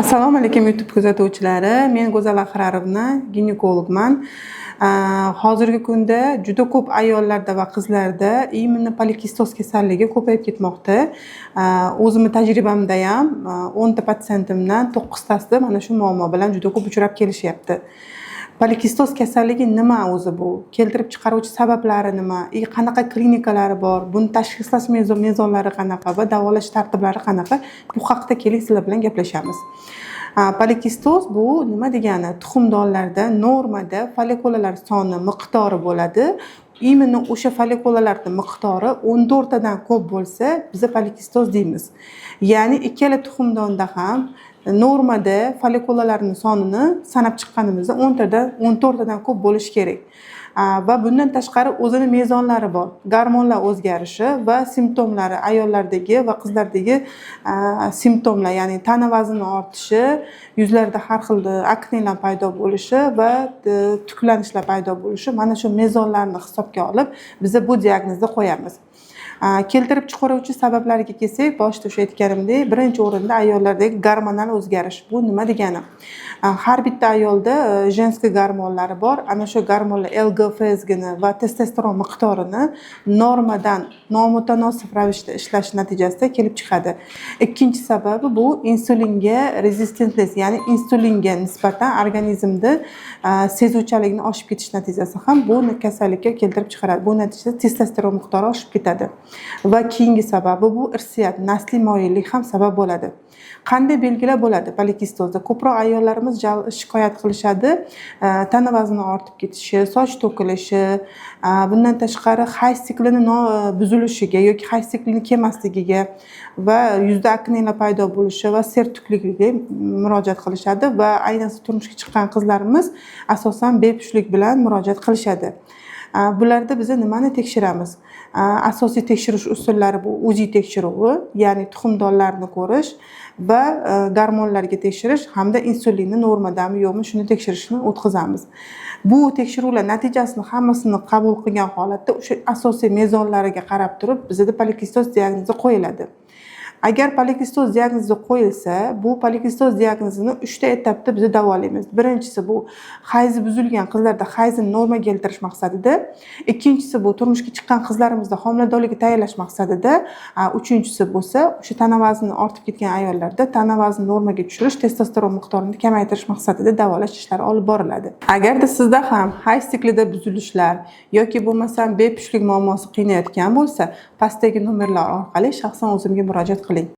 Assalomu alaykum YouTube kuzatuvchilari. Men Go'zal Axrarovna, ginekologman. Hozirgi kunda juda ko'p ayollarda va qizlarda immunopolikistoz kasalligi ko'payib ketmoqda. O'zimning tajribamda ham 10 ta patsientimdan 9 tasida mana shu muammo bilan juda ko'p uchrab kelishyapti. Polikistoz kasalligi nima o'zi bu? Keltirib chiqaruvchi sabablari nima? Qanaqa klinikalari bor? Buni tashxislash mezonlari qanaqa va davolash tartiblari qanaqa? Bu haqida keling sizlar bilan gaplashamiz. Polikistoz bu nima degani? Tuxumdonlarda normada follikulalar soni miqdori bo'ladi. Именно o'sha follikulalarning miqdori 14 tadan ko'p bo'lsa, biz polikistoz deymiz. Ya'ni ikkala tuxumdonda ham normada follikulalarning sonini sanab chiqqanimizda 14 tadan ko'p bo'lishi kerak. Va bundan tashqari o'zining mezonlari bor. Gormonlar o'zgarishi va simptomlari ayollardagi va qizlardagi simptomlar, ya'ni tana vazni ortishi, yuzlarda har xil aknelar paydo bo'lishi va tuklanishlar paydo bo'lishi, mana shu mezonlarni hisobga olib biz bu diagnozni qo'yamiz. Keltirib chiqaruvchi sabablariga kelsak, boshida o'sha aytganimdek, birinchi o'rinda ayollardagi gormonal o'zgarish. Bu nima degani? Har bitta ayolda jenskiy gormonlari bor. Ana shu gormonlar LGFSgni va testosteron miqdorini normadan nomutanosib ravishda ishlash natijasida kelib chiqadi. Ikkinchi sababi bu insulinga rezistentlik, ya'ni insulinga nisbatan organizmda sezuvchanlikni oshib ketish natijasi ham bu kasallikka keltirib chiqaradi. Bu natijada testosteron miqdori oshib ketadi. Va keyingi sababi bu irsiyat, nasliy moyillik ham sabab bo'ladi. Qanday belgilar bo'ladi polikistozda? Ko'proq ayollarimiz shikoyat qilishadi. Tana vazni ortib ketishi, soch to'kilishi, bundan tashqari hayz siklini buzilishiga yoki hayz siklini kelmasligiga va yuzda aknelar paydo bo'lishi va sertukligiga murojaat qilishadi va ayniqsa turmushga chiqqan qizlarimiz asosan bepushtlik bilan murojaat qilishadi. Bularda biz nimani tekshiramiz? Asosiy tekshirish usullari bu UZI tekshiruvi, ya'ni tuxumdonlarni ko'rish va gormonlarga tekshirish hamda insulinni normadami yo'qmi shuni tekshirishni o'tkazamiz. Bu tekshiruvlar natijasini hammasini qabul qilgan holatda o'sha asosiy mezonlariga qarab turib bizda polikistoz diagnozi qo'yiladi. Agar polikistoz diagnozi qo'yilsa, bu polikistoz diagnozini 3 ta etapda biz davolaymiz. Birinchisi bu hayzi buzilgan qizlarda hayzni normaga keltirish maqsadida, ikkinchisi bu turmushga chiqqan qizlarimizda homiladorlikni tayyorlash maqsadida, uchinchisi bo'lsa o'sha tana vazni ortib ketgan ayollarda tana vazni normaga tushirish, testosteron miqdorini kamaytirish maqsadida davolash ishlari olib boriladi. Agarda sizda ham hayz siklida buzilishlar yoki bo'lmasam bepushtlik muammosi qiynayotgan bo'lsa, pastdagi nomerlar orqali shaxsan o'zimga murojaat qiling.